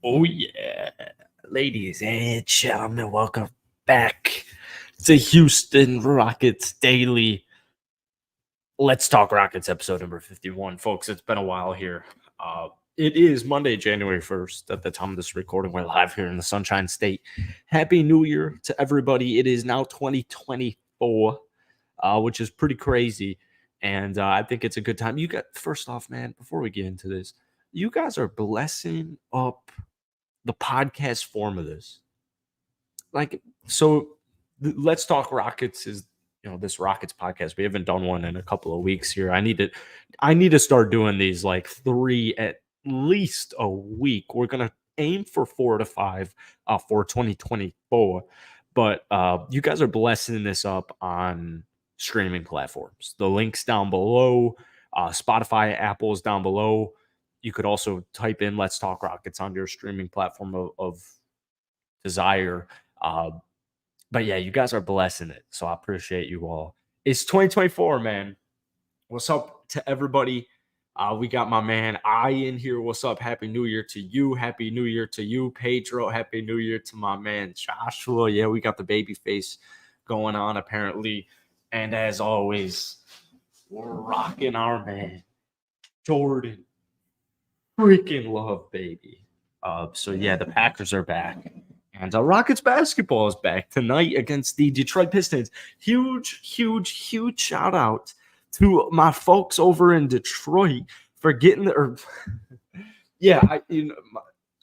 Oh yeah, ladies and gentlemen, welcome back to Houston Rockets Daily. Let's talk Rockets episode number 51, folks. It's been a while here. It is Monday, January 1st. At the time of this recording, we're live here in the Sunshine State. Happy New Year to everybody. It is now 2024, which is pretty crazy. And I think it's a good time. First off, man, before we get into this, you guys are blessing up the podcast form of this. Let's talk Rockets is this Rockets podcast. We haven't done one in a couple of weeks here. I need to start doing these like 3 at least a week. We're gonna aim for 4 to 5 for 2024. But you guys are blessing this up on streaming platforms. The links down below, Spotify, Apple's down below. You could also type in "Let's Talk Rockets" on your streaming platform of desire. Uh, but yeah, you guys are blessing it. So I appreciate you all. It's 2024, man. What's up to everybody? We got my man I in here. What's up? Happy New Year to you. Happy New Year to you, Pedro. Happy New Year to my man Joshua. Yeah, we got the baby face going on apparently. And as always, we're rocking our man, Jordan. Freaking love, baby. So yeah, the Packers are back. And Rockets basketball is back tonight against the Detroit Pistons. Huge, huge, huge shout out to my folks over in Detroit for getting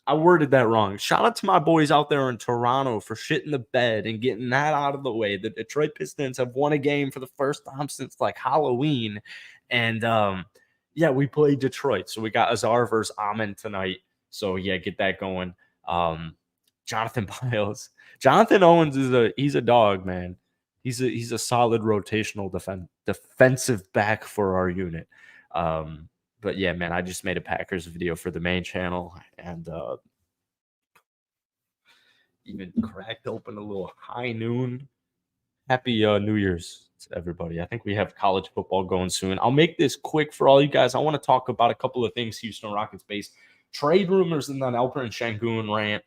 I worded that wrong. Shout out to my boys out there in Toronto for shitting the bed and getting that out of the way. The Detroit Pistons have won a game for the first time since like Halloween. And we played Detroit. So we got Azar versus Amin tonight. So yeah, get that going. Jonathan Biles. Jonathan Owens he's a dog, man. He's a solid rotational defensive back for our unit. But yeah, man, I just made a Packers video for the main channel and even cracked open a little high noon. Happy New Year's to everybody. I think we have college football going soon. I'll make this quick for all you guys. I want to talk about a couple of things Houston Rockets based. Trade rumors and then Alperen Sengun rant.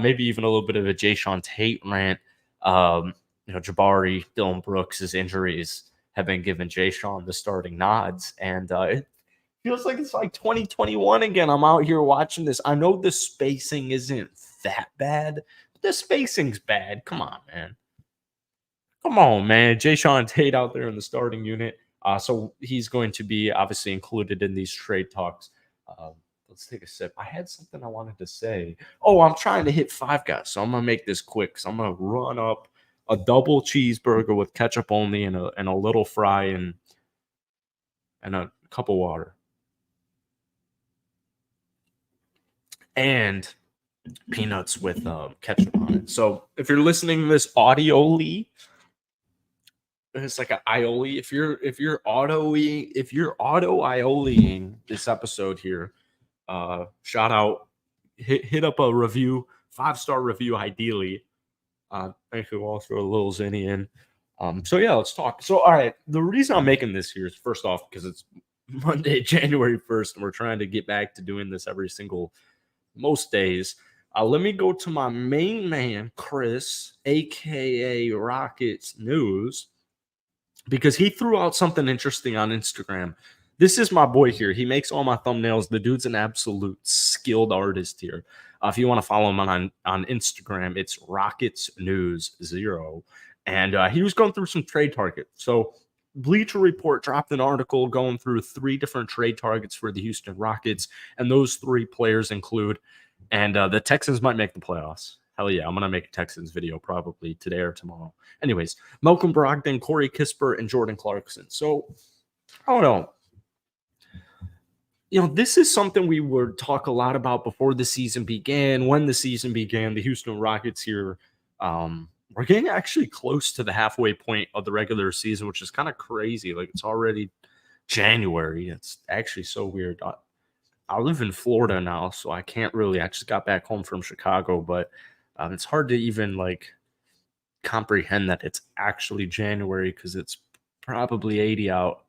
Maybe even a little bit of a Jae'Sean Tate rant. Jabari, Dylan Brooks' injuries have been giving Jae'Sean the starting nods. And it feels like it's like 2021 again. I'm out here watching this. I know the spacing isn't that bad, but the spacing's bad. Come on, man. Come on, man. Jae'Sean Tate out there in the starting unit. So he's going to be obviously included in these trade talks. Let's take a sip. I had something I wanted to say. Oh, I'm trying to hit 5 guys, so I'm gonna make this quick. So I'm gonna run up a double cheeseburger with ketchup only and a little fry and a cup of water and peanuts with ketchup on it. So if you're listening to this audioly, it's like an aioli. If you're auto aioling this episode here, shout out, hit up a review, 5-star review ideally. Thank you all for a little zinni in. So yeah, let's talk. So all right, the reason I'm making this here is first off because it's Monday, January 1st, and we're trying to get back to doing this most days. Let me go to my main man, Chris, aka Rockets News, because he threw out something interesting on Instagram. This is my boy here. He makes all my thumbnails. The dude's an absolute skilled artist here. If you want to follow him on Instagram, it's Rockets News 0. And he was going through some trade targets. So Bleacher Report dropped an article going through 3 different trade targets for the Houston Rockets. And those 3 players include, and the Texans might make the playoffs. Hell yeah, I'm going to make a Texans video probably today or tomorrow. Anyways, Malcolm Brogdon, Corey Kispert, and Jordan Clarkson. So, I don't know. This is something we would talk a lot about before the season began. When the season began, the Houston Rockets here, we're getting actually close to the halfway point of the regular season, which is kind of crazy. Like, it's already January. It's actually so weird. I live in Florida now, so I can't really. I just got back home from Chicago, but it's hard to even like comprehend that it's actually January because it's probably 80 out.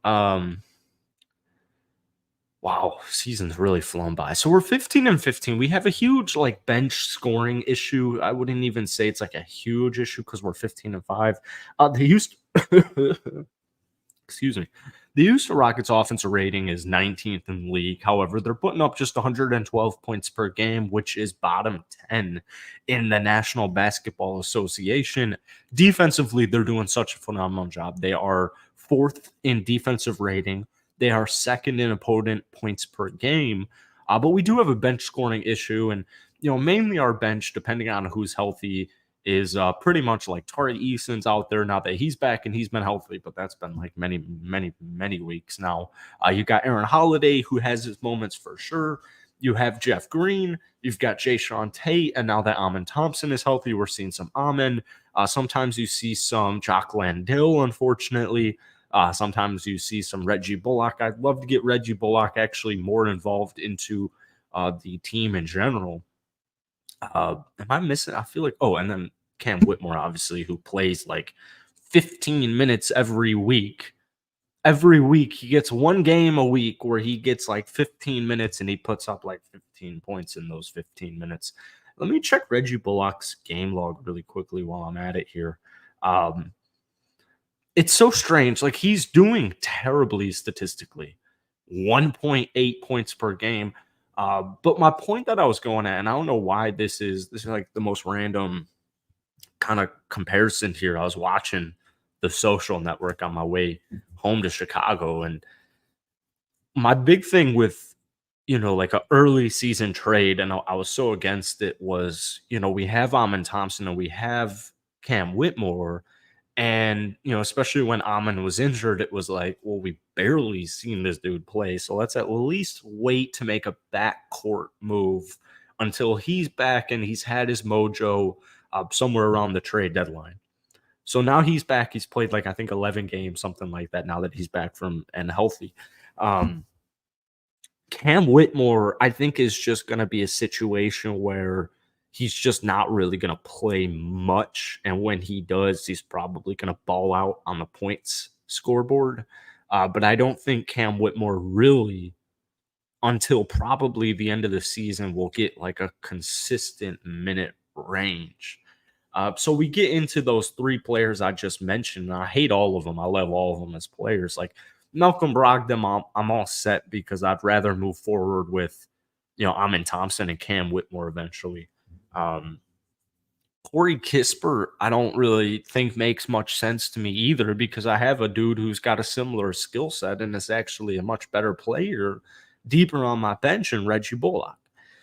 Wow, season's really flown by. So we're 15 and 15. We have a huge like bench scoring issue. I wouldn't even say it's like a huge issue because we're 15 and 5. The Houston excuse me. The Houston Rockets offensive rating is 19th in the league. However, they're putting up just 112 points per game, which is bottom 10 in the National Basketball Association. Defensively, they're doing such a phenomenal job. They are fourth in defensive rating. They are second in opponent points per game. But we do have a bench scoring issue, and mainly our bench, depending on who's healthy, is pretty much like Tari Eason's out there now that he's back and he's been healthy, but that's been like many, many, many weeks now. You got Aaron Holiday, who has his moments for sure. You have Jeff Green. You've got Jay Sean Tate. And now that Amin Thompson is healthy, we're seeing some Amin. Sometimes you see some Jock Landale, unfortunately. Sometimes you see some Reggie Bullock. I'd love to get Reggie Bullock actually more involved into the team in general. Am I missing? I feel like, and then Cam Whitmore, obviously, who plays like 15 minutes every week. Every week, he gets one game a week where he gets like 15 minutes and he puts up like 15 points in those 15 minutes. Let me check Reggie Bullock's game log really quickly while I'm at it here. Um, it's so strange. Like, he's doing terribly statistically, 1.8 points per game. But my point that I was going at, and I don't know why this is like the most random kind of comparison here. I was watching The Social Network on my way home to Chicago, and my big thing with like a early season trade, and I was so against it, was we have Amon Thompson and we have Cam Whitmore, and especially when Amon was injured, it was like, well, we barely seen this dude play, so let's at least wait to make a backcourt move until he's back and he's had his mojo somewhere around the trade deadline. So now he's back. He's played like I think 11 games, something like that. Now that he's back from and healthy, um, Cam Whitmore, I think, is just going to be a situation where he's just not really going to play much. And when he does, he's probably going to ball out on the points scoreboard. But I don't think Cam Whitmore really, until probably the end of the season, will get like a consistent minute range. So we get into those three players I just mentioned. And I hate all of them. I love all of them as players. Like Malcolm Brogdon, I'm all set because I'd rather move forward with, Amin Thompson and Cam Whitmore eventually. Um, Corey Kisper, I don't really think makes much sense to me either because I have a dude who's got a similar skill set and is actually a much better player deeper on my bench in Reggie Bullock.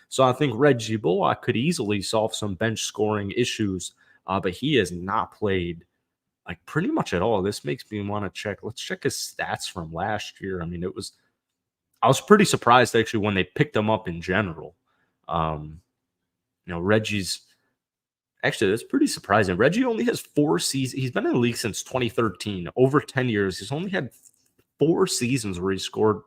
So I think Reggie Bullock could easily solve some bench scoring issues, but he has not played like pretty much at all. This makes me want to check. Let's check his stats from last year. I mean, I was pretty surprised actually when they picked him up in general. Um, Reggie's actually, that's pretty surprising. Reggie only has 4 seasons. He's been in the league since 2013, over 10 years. He's only had 4 seasons where he scored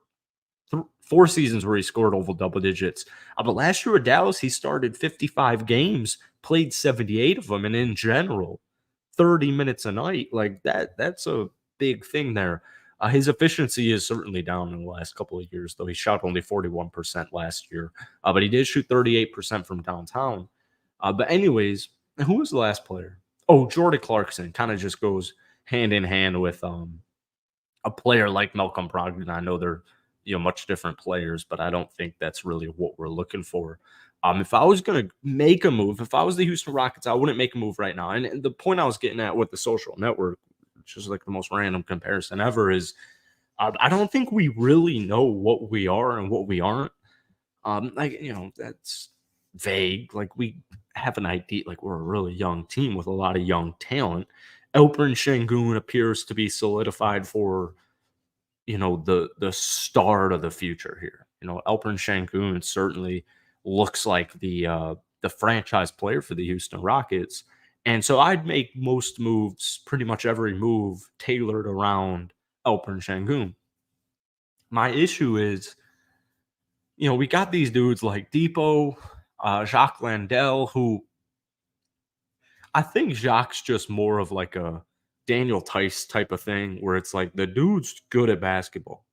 4 seasons where he scored over double digits. But last year with Dallas, he started 55 games, played 78 of them, and in general, 30 minutes a night. Like that's a big thing there. His efficiency is certainly down in the last couple of years, though. He shot only 41% last year, but he did shoot 38% from downtown. But anyways, who was the last player? Oh, Jordan Clarkson kind of just goes hand in hand with a player like Malcolm Brogdon. I know they're much different players, but I don't think that's really what we're looking for. If I was going to make a move, if I was the Houston Rockets, I wouldn't make a move right now. And the point I was getting at with The Social Network, which is like the most random comparison ever, is I don't think we really know what we are and what we aren't. That's vague. Like we have an idea, like we're a really young team with a lot of young talent. Elpern Shangoon appears to be solidified for the start of the future here. Elpern Shangoon certainly looks like the franchise player for the Houston Rockets. And so I'd make most moves, pretty much every move tailored around Elpern Shangoon. My issue is, we got these dudes like Depot, Jacques Landell, who I think Jacques just more of like a Daniel Tice type of thing, where it's like the dude's good at basketball.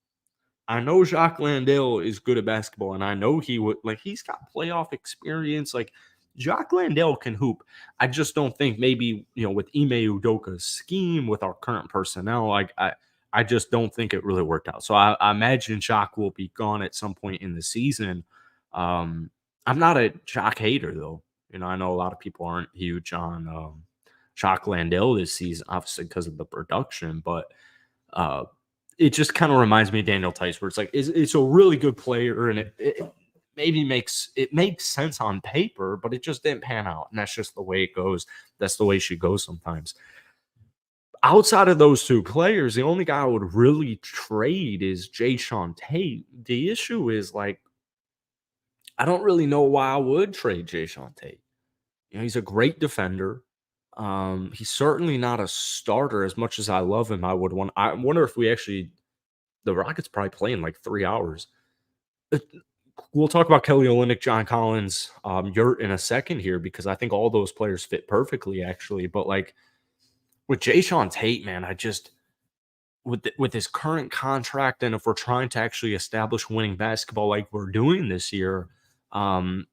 I know Jacques Landale is good at basketball, and I know he would like he's got playoff experience. Like Jacques Landale can hoop. I just don't think maybe with Ime Udoka's scheme with our current personnel, like I just don't think it really worked out. So I imagine Jacques will be gone at some point in the season. I'm not a Jacques hater though. I know a lot of people aren't huge on Jacques Landale this season, obviously because of the production, but uh, it just kind of reminds me of Daniel Tice, where it's like it's a really good player, and it maybe makes sense on paper, but it just didn't pan out, and that's just the way it goes. That's the way she goes sometimes. Outside of those two players, the only guy I would really trade is Jay Sean Tate. The issue is like I don't really know why I would trade Jay Sean Tate. He's a great defender. He's certainly not a starter. As much as I love him, I wonder if the Rockets probably play in like 3 hours. Uh, We'll talk about Kelly Olynyk, John Collins, Yurt in a second here because I think all those players fit perfectly actually. But like with Jay Sean Tate, man, I just with his current contract, and if we're trying to actually establish winning basketball like we're doing this year, um,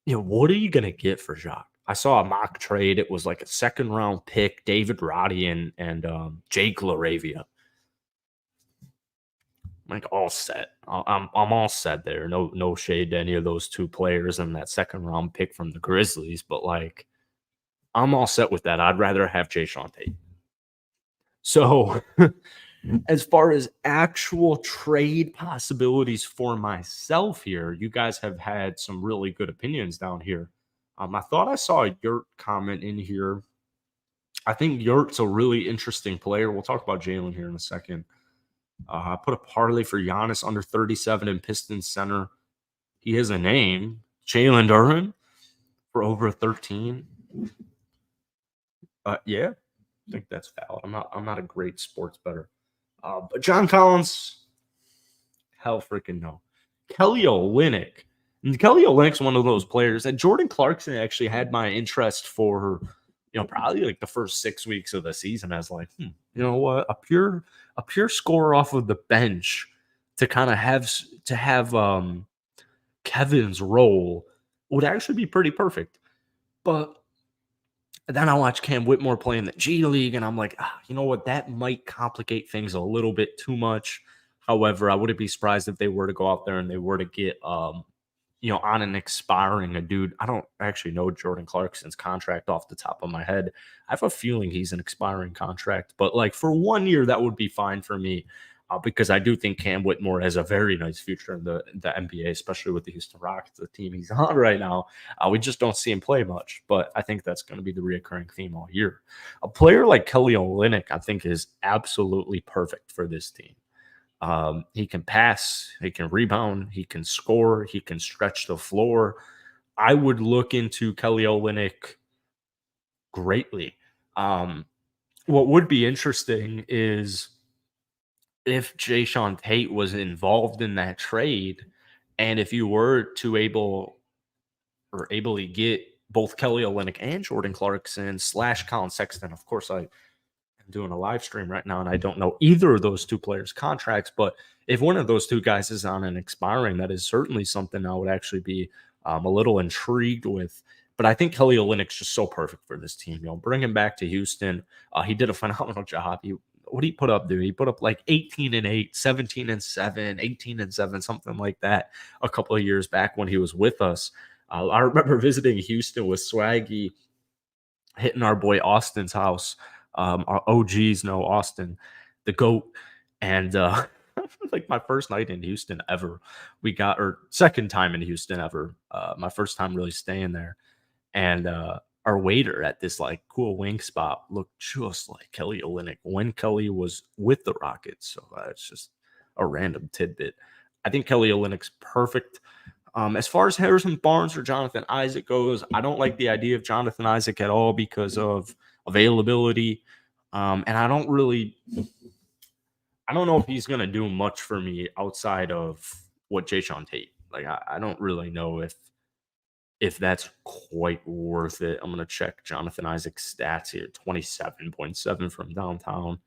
what are you gonna get for Jacques? I saw a mock trade. It was like a second round pick, David Roddy and Jake LaRavia. Like all set. I'm all set there. No shade to any of those two players and that second round pick from the Grizzlies, but like I'm all set with that. I'd rather have Jay Sean Tate. So as far as actual trade possibilities for myself here, you guys have had some really good opinions down here. I thought I saw a Yurt comment in here. I think Yurt's a really interesting player. We'll talk about Jalen here in a second. I put a parlay for Giannis under 37 in Pistons center. He has a name, Jalen Duren, for over 13. Yeah, I think that's valid. I'm not a great sports bettor. But John Collins, hell freaking no. Kelly Olynyk. And Kelly Olynyk's one of those players that Jordan Clarkson actually had my interest for, probably like the first 6 weeks of the season as like, you know what, a pure scorer off of the bench to kind of have Kevin's role would actually be pretty perfect. But then I watch Cam Whitmore play in the G League, and I'm like, you know what? That might complicate things a little bit too much. However, I wouldn't be surprised if they were to go out there and they were to get, on an expiring a dude. I don't actually know Jordan Clarkson's contract off the top of my head. I have a feeling he's an expiring contract, but like for 1 year, that would be fine for me. Because I do think Cam Whitmore has a very nice future in the NBA, especially with the Houston Rockets, the team he's on right now. We just don't see him play much, but I think that's going to be the reoccurring theme all year. A player like Kelly Olynyk, I think, is absolutely perfect for this team. He can pass, he can rebound, he can score, he can stretch the floor. I would look into Kelly Olynyk greatly. What would be interesting is if Jay Sean Tate was involved in that trade, and if you were to ably get both Kelly Olynyk and Jordan Clarkson / Colin Sexton. Of course, I am doing a live stream right now, and I don't know either of those two players' contracts. But if one of those two guys is on an expiring, that is certainly something I would actually be a little intrigued with. But I think Kelly Olynyk's just so perfect for this team. Bring him back to Houston. He did a phenomenal job. What did he put up, dude? He put up like 18-8, 17-7, 18-7, something like that a couple of years back when he was with us. I remember visiting Houston with Swaggy, hitting our boy Austin's house. Our OGs know Austin, the GOAT. And like my first night in Houston ever, or second time in Houston ever, my first time really staying there. And our waiter at this like cool wing spot looked just like Kelly Olynyk when Kelly was with the Rockets. So it's just a random tidbit. I think Kelly Olynyk's perfect. As far as Harrison Barnes or Jonathan Isaac goes, I don't like the idea of Jonathan Isaac at all because of availability. And I don't know if he's going to do much for me outside of what Jay Sean Tate. Like, I don't really know if that's quite worth it. I'm going to check Jonathan Isaac's stats here. 27.7 from downtown.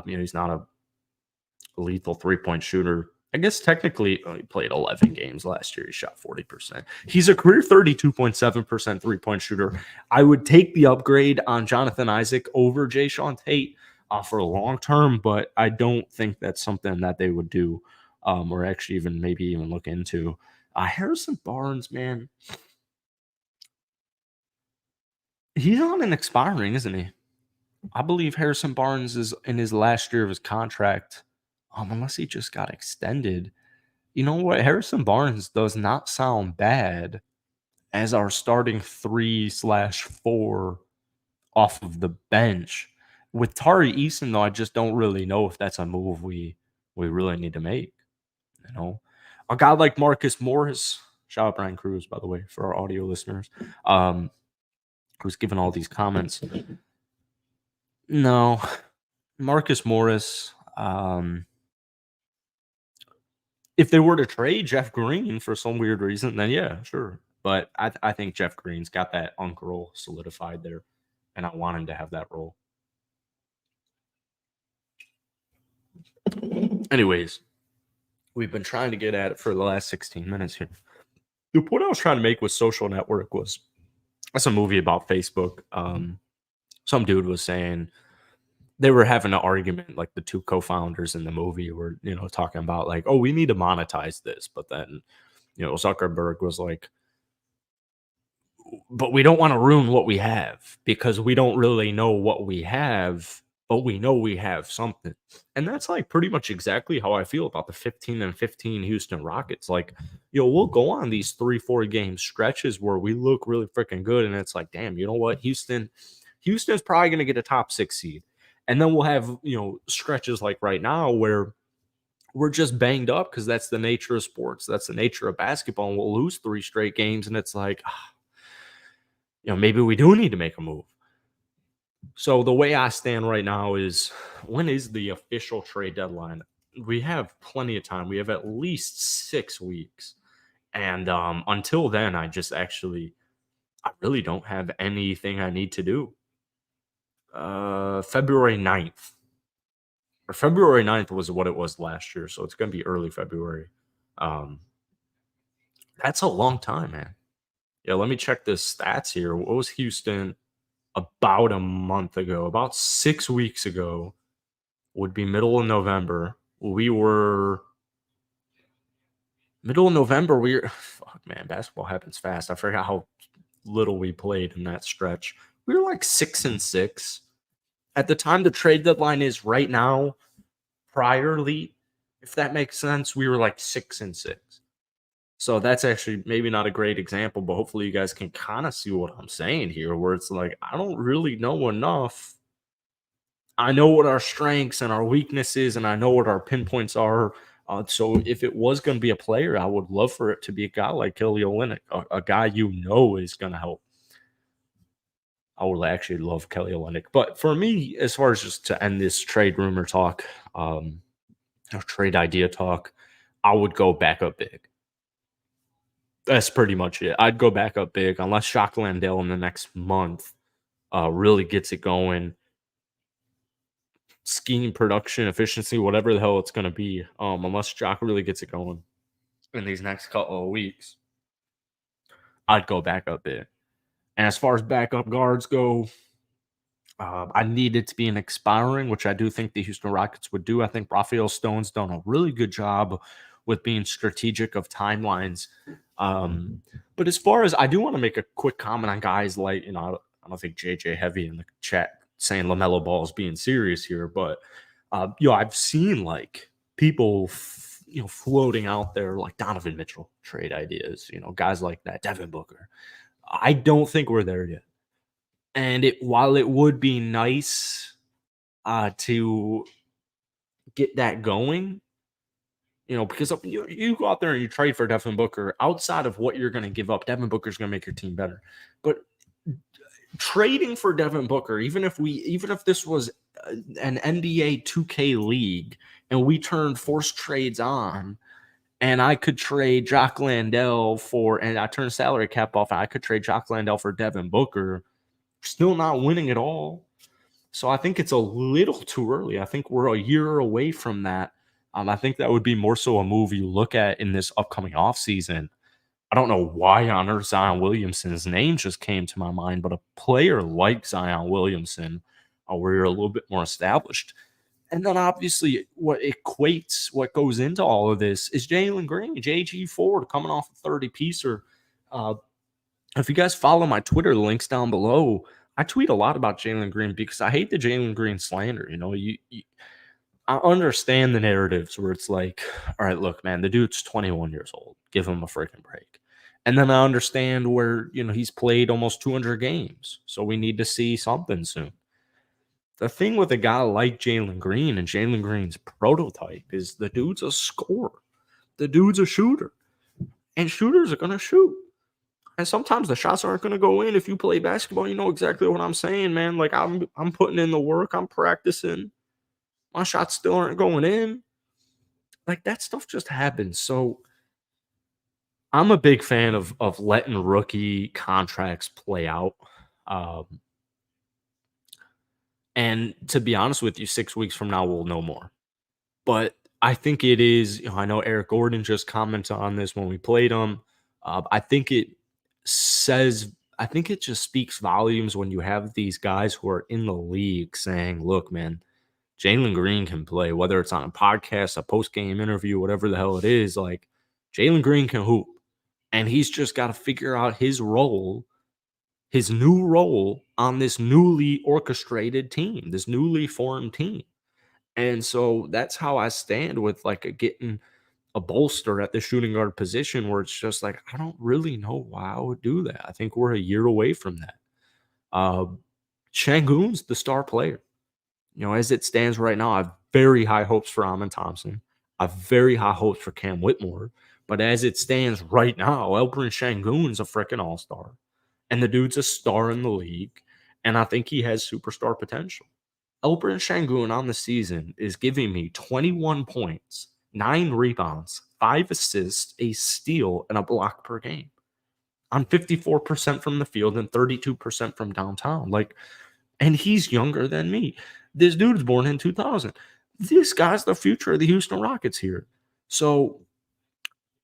He's not a lethal 3-point shooter I guess technically he played 11 games last year. He shot 40%. He's a career 32.7% three-point shooter. I would take the upgrade on Jonathan Isaac over Jayshawn Tate for a long term, but I don't think that's something that they would do or actually even maybe even look into. Harrison Barnes, man, he's on an expiring, isn't he? I believe Harrison Barnes is in his last year of his contract, unless he just got extended. You know what? Harrison Barnes does not sound bad as our starting 3/4 off of the bench. With Tari Eason, though, I just don't really know if that's a move we really need to make. You know, a guy like Marcus Morris, shout out Brian Cruz, by the way, for our audio listeners, who's given all these comments. No, Marcus Morris. If they were to trade Jeff Green for some weird reason, then yeah, sure. But I think Jeff Green's got that Unc role solidified there, and I want him to have that role. Anyways, we've been trying to get at it for the last 16 minutes here. The point I was trying to make with Social Network was that's a movie about Facebook. Some dude was saying they were having an argument, like the two co-founders in the movie were, talking about like, oh, we need to monetize this. But then, Zuckerberg was like, but we don't want to ruin what we have because we don't really know what we have, but we know we have something. And that's like pretty much exactly how I feel about the 15-15 Houston Rockets. Like, we'll go on these 3-4 game stretches where we look really freaking good. And it's like, damn, you know what? Houston's probably going to get a top 6 seed. And then we'll have, stretches like right now where we're just banged up because that's the nature of sports. That's the nature of basketball. And we'll lose 3 straight games. And it's like, maybe we do need to make a move. So the way I stand right now is, when is the official trade deadline? We have plenty of time. We have at least 6 weeks. And until then, I really don't have anything I need to do. February 9th. Or February 9th was what it was last year, so it's going to be early February. That's a long time, man. Yeah, let me check the stats here. What was Houston about a month ago? About 6 weeks ago would be middle of November. We were middle of November. Fuck, man, basketball happens fast. I forgot how little we played in that stretch. We were like 6-6. At the time the trade deadline is right now, priorly, if that makes sense, we were like 6-6. So that's actually maybe not a great example, but hopefully you guys can kind of see what I'm saying here, where it's like, I don't really know enough. I know what our strengths and our weaknesses, and I know what our pinpoints are. So if it was going to be a player, I would love for it to be a guy like Kelly Olynyk, a guy is going to help. I would actually love Kelly Olynyk. But for me, as far as just to end this trade rumor talk, trade idea talk, I would go back up big. That's pretty much it. I'd go back up big unless Jacques Landale in the next month really gets it going. Scheme, production, efficiency, whatever the hell it's going to be, unless Jacques really gets it going in these next couple of weeks, I'd go back up big. And as far as backup guards go, I need it to be an expiring, which I do think the Houston Rockets would do. I think Raphael Stone's done a really good job with being strategic of timelines. But as far as, I do want to make a quick comment on guys like, I don't think JJ Heavy in the chat saying LaMelo Ball is being serious here, but I've seen like people floating out there like Donovan Mitchell trade ideas, guys like that, Devin Booker. I don't think we're there yet. And while it would be nice to get that going, because you go out there and you trade for Devin Booker, outside of what you're going to give up, Devin Booker's going to make your team better. But trading for Devin Booker, even if this was an NBA 2K league and we turned forced trades on, and I could trade Jacques Landale and I turned salary cap off, and I could trade Jacques Landale for Devin Booker, still not winning at all. So I think it's a little too early. I think we're a year away from that. I think that would be more so a move you look at in this upcoming offseason. I don't know why on earth Zion Williamson's name just came to my mind, but a player like Zion Williamson, where you're a little bit more established. And then obviously what goes into all of this is Jalen Green, JG Ford coming off a 30-piecer. Uh, if you guys follow my Twitter, links down below, I tweet a lot about Jalen Green because I hate the Jalen Green slander. I understand the narratives where it's like, all right, look, man, the dude's 21 years old. Give him a freaking break. And then I understand where, he's played almost 200 games. So we need to see something soon. The thing with a guy like Jalen Green and Jalen Green's prototype is the dude's a scorer. The dude's a shooter. And shooters are going to shoot. And sometimes the shots aren't going to go in. If you play basketball, you know exactly what I'm saying, man. Like I'm putting in the work. I'm practicing. My shots still aren't going in. Like that stuff just happens. So I'm a big fan of letting rookie contracts play out. Um, and to be honest with you, 6 weeks from now we'll know more. But I think it is. I know Eric Gordon just commented on this when we played him. I think it says. I think it just speaks volumes when you have these guys who are in the league saying, "Look, man, Jalen Green can play, whether it's on a podcast, a post-game interview, whatever the hell it is, like Jalen Green can hoop. And he's just got to figure out his role, his new role on this newly orchestrated team, this newly formed team." And so that's how I stand with getting a bolster at the shooting guard position where it's just like, I don't really know why I would do that. I think we're a year away from that. Uh, Şengün's the star player. As it stands right now, I have very high hopes for Amin Thompson. I have very high hopes for Cam Whitmore. But as it stands right now, Alperen Şengün's a freaking all-star. And the dude's a star in the league. And I think he has superstar potential. Alperen Şengün on the season is giving me 21 points, 9 rebounds, 5 assists, a steal, and a block per game on 54% from the field and 32% from downtown. And he's younger than me. This dude's born in 2000. This guy's the future of the Houston Rockets here. So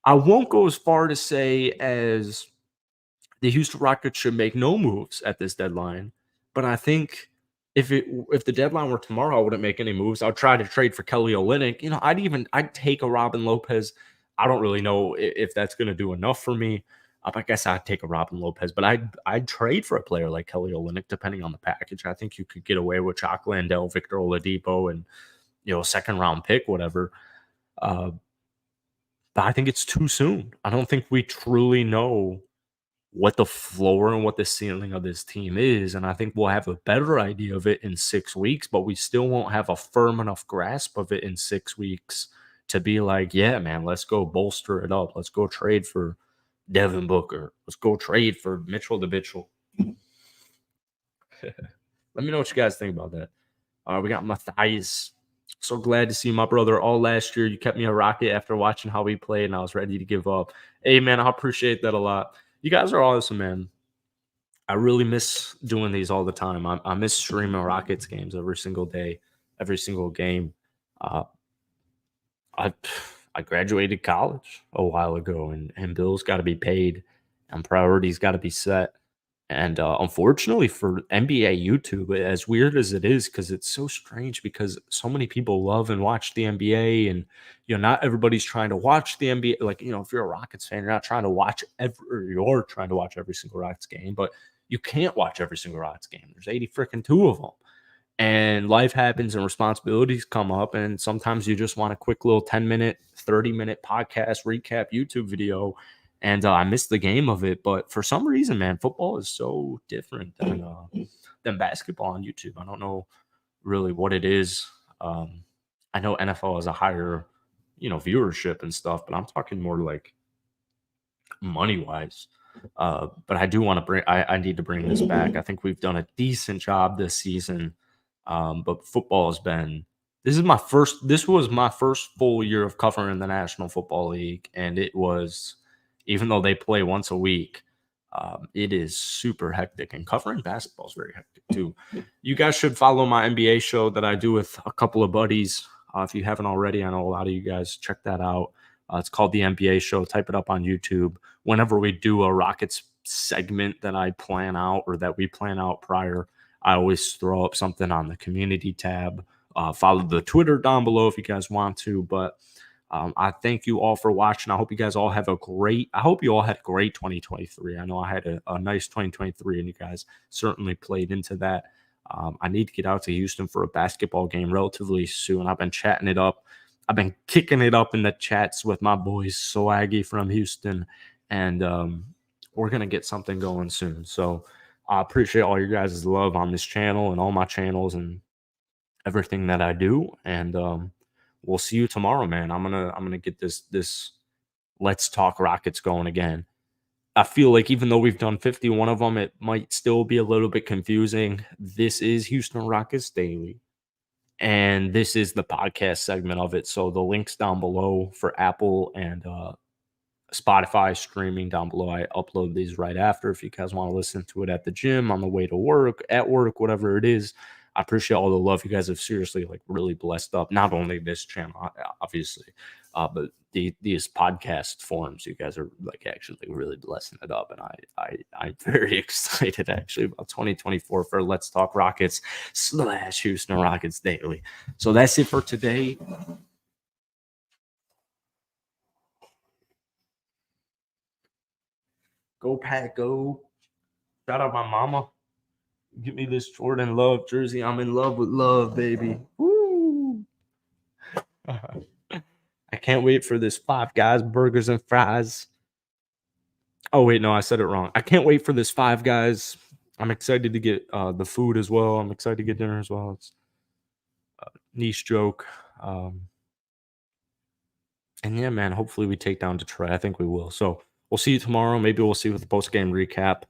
I won't go as far to say as the Houston Rockets should make no moves at this deadline, but I think if the deadline were tomorrow, I wouldn't make any moves. I'll try to trade for Kelly Olynyk. I'd take a Robin Lopez. I don't really know if that's going to do enough for me. I guess I'd take a Robin Lopez, but I'd trade for a player like Kelly Olynyk depending on the package. I think you could get away with Chuck Landell, Victor Oladipo, and a second round pick, whatever. But I think it's too soon. I don't think we truly know what the floor and what the ceiling of this team is. And I think we'll have a better idea of it in 6 weeks, but we still won't have a firm enough grasp of it in 6 weeks to be like, yeah, man, let's go bolster it up. Let's go trade for Devin Booker. Let's go trade for Mitchell DeBitchell. Let me know what you guys think about that. We got Matthias. So glad to see my brother all last year. You kept me a Rocket after watching how he played, and I was ready to give up. Hey, man, I appreciate that a lot. You guys are awesome, man. I really miss doing these all the time. I miss streaming Rockets games every single day, every single game. I graduated college a while ago, and bills got to be paid, and priorities got to be set. And unfortunately for NBA YouTube, as weird as it is, because it's so strange because so many people love and watch the NBA, and not everybody's trying to watch the NBA. Like, if you're a Rockets fan, you're not trying to watch you're trying to watch every single Rockets game, but you can't watch every single Rockets game. There's 80 freaking 2 of them. And life happens and responsibilities come up, and sometimes you just want a quick little 10-minute, 30-minute podcast recap YouTube video. And I missed the game of it, but for some reason, man, football is so different than basketball on YouTube. I don't know really what it is. I know NFL has a higher, viewership and stuff, but I'm talking more like money wise. But I do want to I need to bring this back. I think we've done a decent job this season. But football has been. This was my first full year of covering the National Football League, and it was. Even though they play once a week, it is super hectic. And covering basketball is very hectic too. You guys should follow my NBA show that I do with a couple of buddies. If you haven't already, I know a lot of you guys check that out. It's called the NBA Show. Type it up on YouTube. Whenever we do a Rockets segment that I plan out or that we plan out prior, I always throw up something on the community tab. Follow the Twitter down below if you guys want to. But I thank you all for watching. I hope you guys all have a great, I hope you all had a great 2023. I know I had a nice 2023 and you guys certainly played into that. I need to get out to Houston for a basketball game relatively soon. I've been chatting it up. I've been kicking it up in the chats with my boys Swaggy from Houston, and we're gonna get something going soon. So I appreciate all your guys' love on this channel and all my channels and everything that I do. And we'll see you tomorrow, man. I'm gonna get this Let's Talk Rockets going again. I feel like even though we've done 51 of them, it might still be a little bit confusing. This is Houston Rockets Daily, and this is the podcast segment of it. So the links down below for Apple and Spotify streaming down below. I upload these right after if you guys want to listen to it at the gym, on the way to work, at work, whatever it is. I appreciate all the love you guys have seriously like really blessed up. Not only this channel, obviously, but these podcast forums. You guys are like actually really blessing it up, and I'm very excited actually about 2024 for Let's Talk Rockets / Houston Rockets Daily. So that's it for today. Go Pack, go! Shout out my mama. Get me this Jordan Love jersey. I'm in love with love, baby. Woo! I can't wait for this Five Guys burgers and fries. Oh wait, no, I said it wrong. I can't wait for this Five Guys. I'm excited to get the food as well. I'm excited to get dinner as well. It's a niche joke. And yeah, man, hopefully we take down Detroit. I think we will. So we'll see you tomorrow. Maybe we'll see with the post game recap.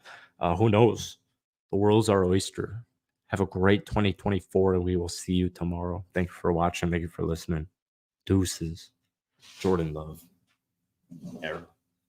Who knows? The world's our oyster. Have a great 2024, and we will see you tomorrow. Thank you for watching. Thank you for listening. Deuces. Jordan Love. Era.